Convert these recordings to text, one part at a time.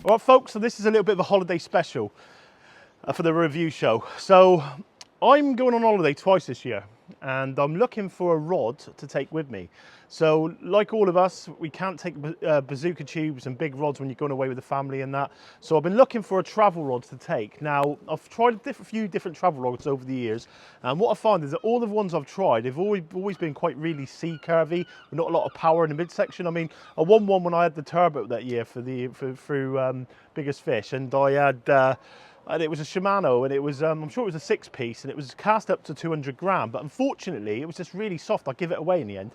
All right, folks, so this is a little bit of a holiday special for the review show. So I'm going on holiday twice this year and I'm looking for a rod to take with me. So like all of us, we can't take bazooka tubes and big rods when you're going away with the family and that. So I've been looking for a travel rod to take. Now, I've tried a few different travel rods over the years, and what I find is that all the ones I've tried, they've always been quite really C-curvy, with not a lot of power in the midsection. I mean, I won one when I had the turbo that year through Biggest Fish, and I had and it was a Shimano, and it was, I'm sure it was a 6-piece, and it was cast up to 200 gram, but unfortunately it was just really soft. I give it away in the end.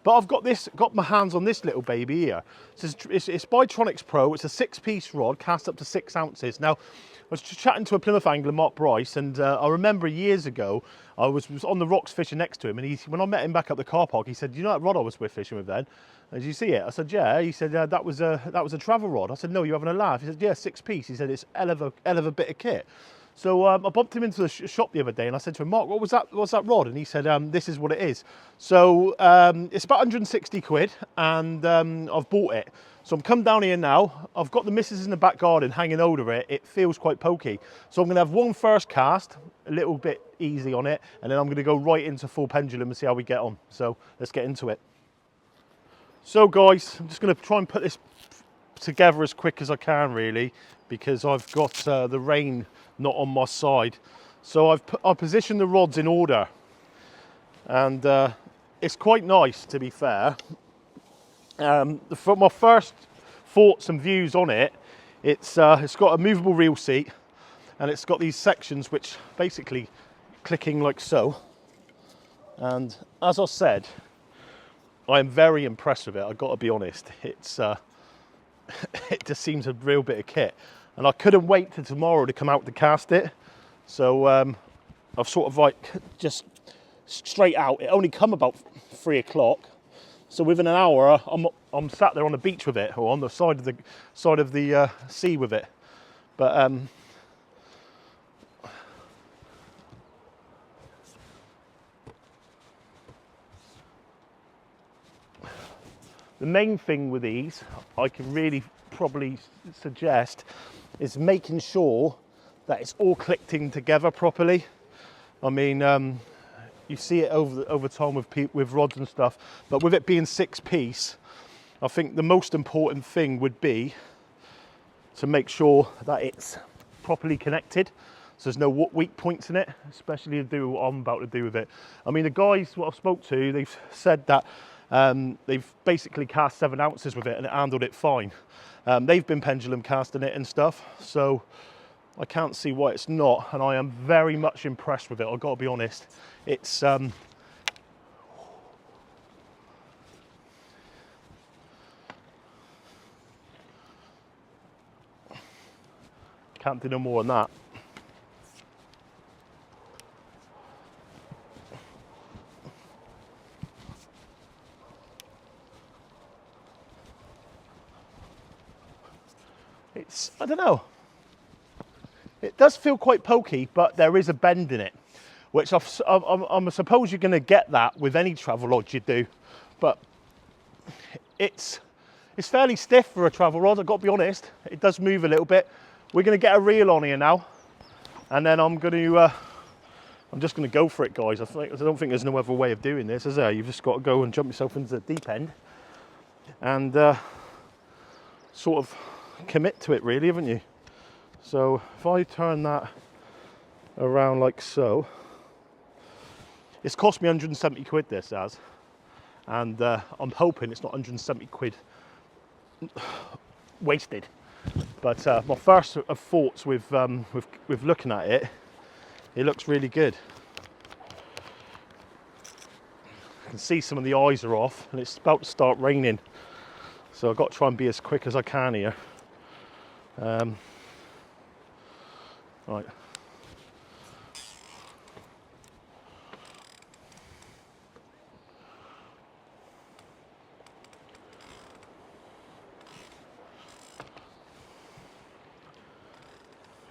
But I've got my hands on this little baby here. It's by Tronics Pro. It's a 6-piece rod, cast up to 6 ounces. Now, I was chatting to a Plymouth angler, Mark Bryce, and I remember years ago, I was on the rocks fishing next to him, and when I met him back at the car park, he said, "You know that rod I was with fishing with then? Did you see it?" I said, "Yeah." He said, that was a travel rod." I said, "No, you're having a laugh." He said, "Yeah, 6-piece." He said, "It's hell of a bit of kit." So I bumped him into the shop the other day and I said to him, "Mark, what's that rod?" And he said, "This is what it is." So it's about 160 quid, and I've bought it. So I'm come down here now. I've got the missus in the back garden hanging over it. It feels quite pokey. So I'm gonna have one first cast, a little bit easy on it, and then I'm gonna go right into full pendulum and see how we get on. So let's get into it. So guys, I'm just gonna try and put this together as quick as I can really, because I've got the rain not on my side. So I've positioned the rods in order, and it's quite nice, to be fair. For my first thoughts and views on it, it's got a movable reel seat, and it's got these sections which basically clicking like so. And as I said, I am very impressed with it. I've got to be honest. It's it just seems a real bit of kit, and I couldn't wait till tomorrow to come out to cast it. So I've sort of like just straight out. It only come about 3 o'clock, so within an hour I'm sat there on the beach with it, or on the side of the sea with it. But the main thing with these, I can really probably suggest, is making sure that it's all clicked in together properly. I mean, you see it over time with rods and stuff, but with it being 6-piece, I think the most important thing would be to make sure that it's properly connected, so there's no weak points in it, especially to do what I'm about to do with it. I mean, the guys what I've spoke to, they've said that they've basically cast 7 ounces with it and it handled it fine. They've been pendulum casting it and stuff, so I can't see why it's not, and I am very much impressed with it. I've got to be honest. It's can't do no more than that. I don't know. It does feel quite pokey, but there is a bend in it, which I suppose you're going to get that with any travel rod you do. But it's fairly stiff for a travel rod. I've got to be honest. It does move a little bit. We're going to get a reel on here now, and then I'm just going to go for it, guys. I don't think there's no other way of doing this, is there? You've just got to go and jump yourself into the deep end, and sort of commit to it, really, haven't you? So if I turn that around like so, it's cost me 170 quid, this has, and I'm hoping it's not 170 quid wasted. But my first of thoughts with looking at it, it looks really good. I can see some of the eyes are off, and it's about to start raining, so I've got to try and be as quick as I can here. Right.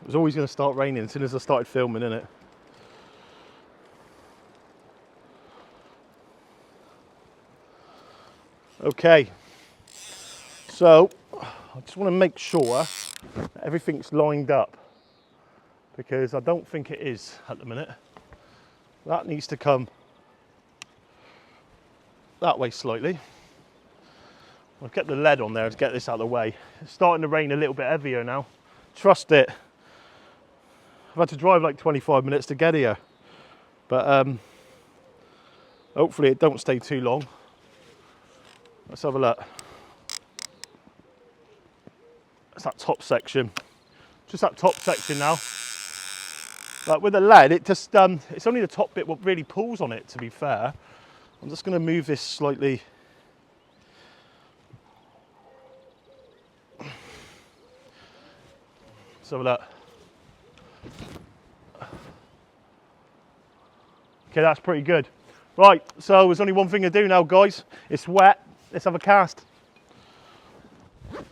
It was always going to start raining as soon as I started filming, innit? Okay, so I just want to make sure that everything's lined up, because I don't think it is at the minute. That needs to come that way slightly. I'll get the lead on there to get this out of the way. It's starting to rain a little bit heavier now. Trust it. I've had to drive like 25 minutes to get here, but hopefully it don't stay too long. Let's have a look. That's that top section. Just that top section now. But with the lead, it just it's only the top bit what really pulls on it, to be fair. I'm just going to move this slightly. Let's have a look. Okay, that's pretty good. Right, so there's only one thing to do now, guys. It's wet. Let's have a cast. I'm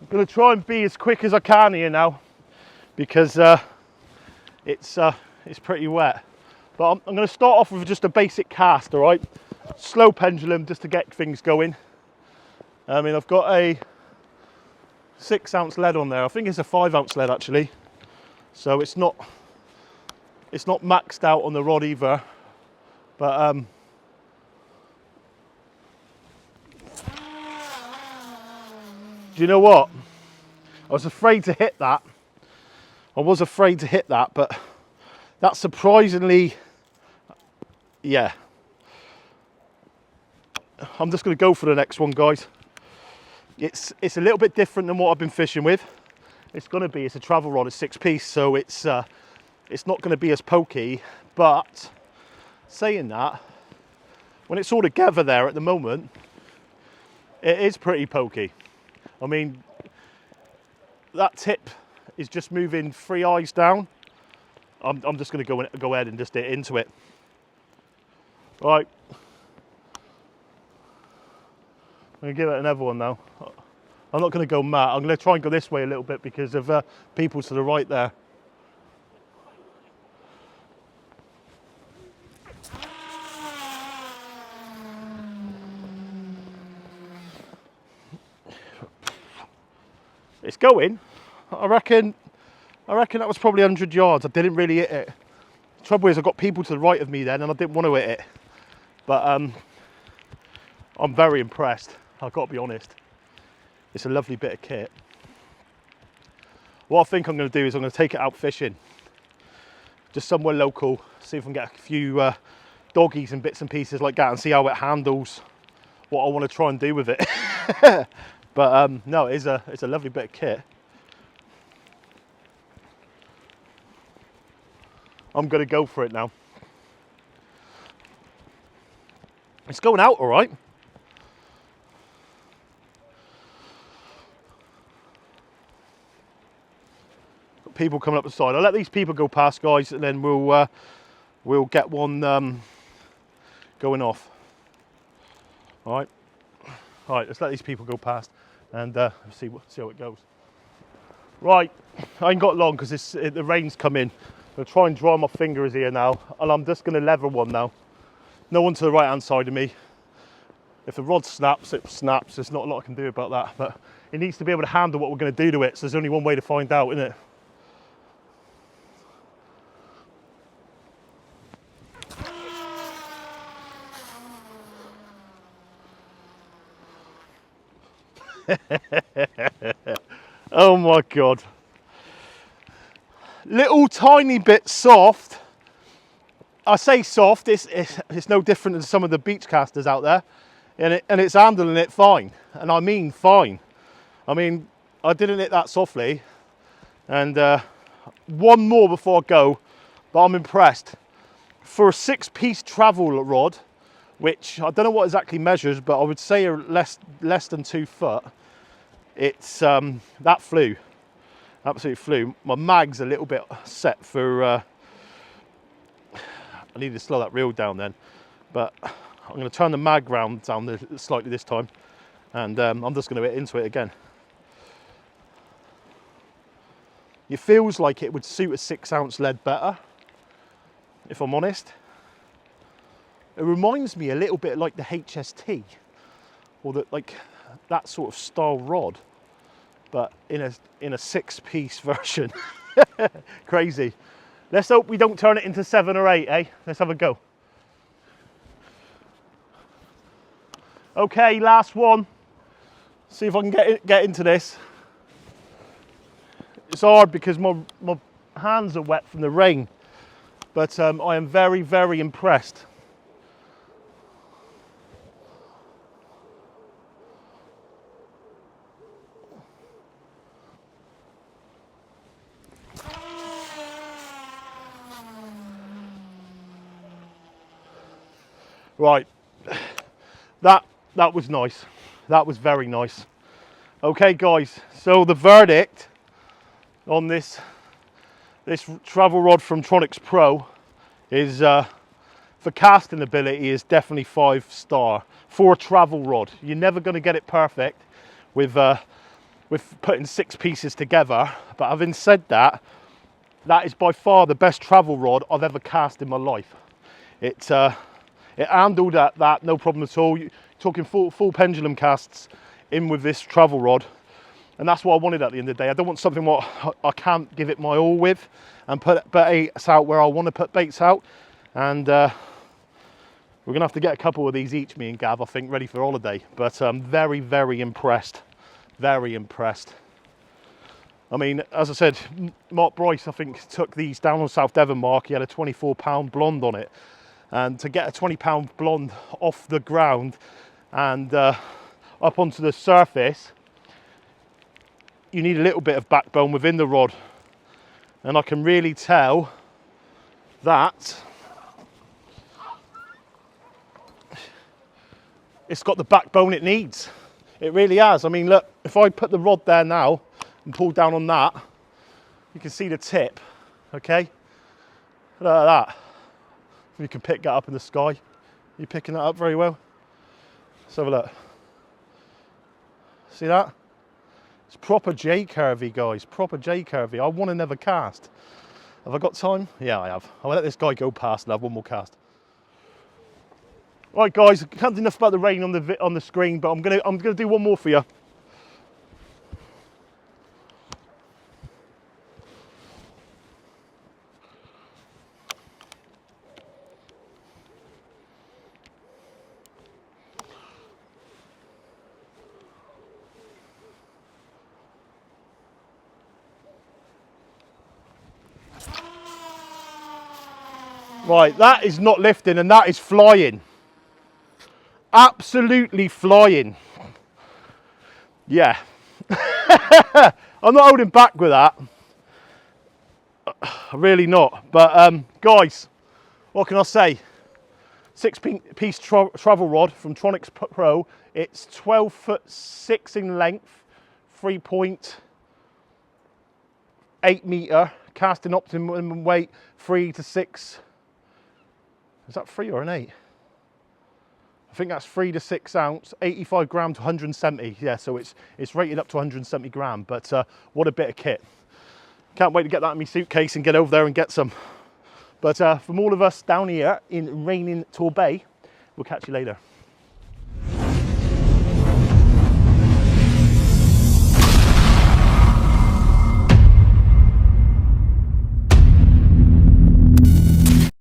going to try and be as quick as I can here now, because it's pretty wet. But I'm going to start off with just a basic cast, all right? Slow pendulum just to get things going. I mean, I've got a 6-ounce lead on there. I think it's a 5-ounce lead actually. So it's not maxed out on the rod either. But do you know what? I was afraid to hit that. But that's surprisingly, yeah. I'm just going to go for the next one, guys. It's a little bit different than what I've been fishing with. It's a travel rod, it's 6-piece, so it's not going to be as pokey. But saying that, when it's all together there at the moment, it is pretty pokey. I mean, that tip is just moving 3 eyes down. I'm just going to go ahead and just hit into it. Right. I'm going to give it another one now. I'm not going to go mad. I'm going to try and go this way a little bit because of people to the right there. It's going. I reckon that was probably 100 yards. I didn't really hit it. The trouble is I got people to the right of me then and I didn't want to hit it. But I'm very impressed. I've got to be honest. It's a lovely bit of kit. What I think I'm going to do is I'm going to take it out fishing. Just somewhere local, see if I can get a few doggies and bits and pieces like that and see how it handles what I want to try and do with it. But no, it's a lovely bit of kit. I'm going to go for it now. It's going out all right. Got people coming up the side. I'll let these people go past, guys, and then we'll get one going off. All right, let's let these people go past and see how it goes. Right, I ain't got long because the rain's come in. I'm going to try and dry my fingers here now, and I'm just going to lever one now. No one to the right hand side of me. If the rod snaps, it snaps. There's not a lot I can do about that, but it needs to be able to handle what we're going to do to it, so there's only one way to find out, isn't it? Oh my God. Little tiny bit soft. I say soft, it's no different than some of the beach casters out there. And it's handling it fine. And I mean fine. I mean, I didn't hit that softly. And one more before I go, but I'm impressed. For a 6-piece travel rod, which I don't know what exactly measures, but I would say are less than 2 foot. It's that flew, absolutely flew. My mag's a little bit set for. I need to slow that reel down then, but I'm going to turn the mag round down slightly this time, and I'm just going to hit into it again. It feels like it would suit a 6-ounce lead better, if I'm honest. It reminds me a little bit like the HST, or like that sort of style rod. but in a 6-piece version. Crazy. Let's hope we don't turn it into 7 or 8, eh? Let's have a go. Okay, last one. See if I can get into this. It's hard because my hands are wet from the rain, but I am very, very impressed. Right, that was nice. That was very nice. Okay, guys, so the verdict on this travel rod from Tronix Pro is for casting ability is definitely 5-star for a travel rod. You're never going to get it perfect with putting 6 pieces together, but having said that, that is by far the best travel rod I've ever cast in my life. It handled that no problem at all. You're talking full pendulum casts in with this travel rod, and that's what I wanted at the end of the day. I don't want something what I can't give it my all with and put baits out where I want to put baits out. And we're gonna have to get a couple of these each, me and Gav, I think, ready for holiday. But I'm very, very impressed. Very impressed. I mean, as I said, Mark Bryce, I think, took these down on South Devon Mark. He had a 24-pound blonde on it. And to get a 20-pound blonde off the ground and up onto the surface, you need a little bit of backbone within the rod. And I can really tell that it's got the backbone it needs. It really has. I mean, look, if I put the rod there now and pull down on that, you can see the tip, okay? Look at that. You can pick that up in the sky. You're picking that up very well. Let's have a look. See that? It's proper J-curvy, guys. Proper J-curvy. I want to never cast. Have I got time? Yeah, I have. I'll let this guy go past and have one more cast. Right, guys. I can't do enough about the rain on the screen, but I'm gonna do one more for you. Right, that is not lifting and that is flying. Absolutely flying. Yeah. I'm not holding back with that. Really not. But guys, what can I say? 6-piece travel rod from Tronix Pro. It's 12'6" in length, 3.8 meter, casting optimum weight 3 to 6. Is that 3 or an 8? I think that's 3 to 6 ounce, 85 gram to 170. Yeah, so it's rated up to 170 gram, but what a bit of kit. Can't wait to get that in my suitcase and get over there and get some. But from all of us down here in raining Torbay, we'll catch you later.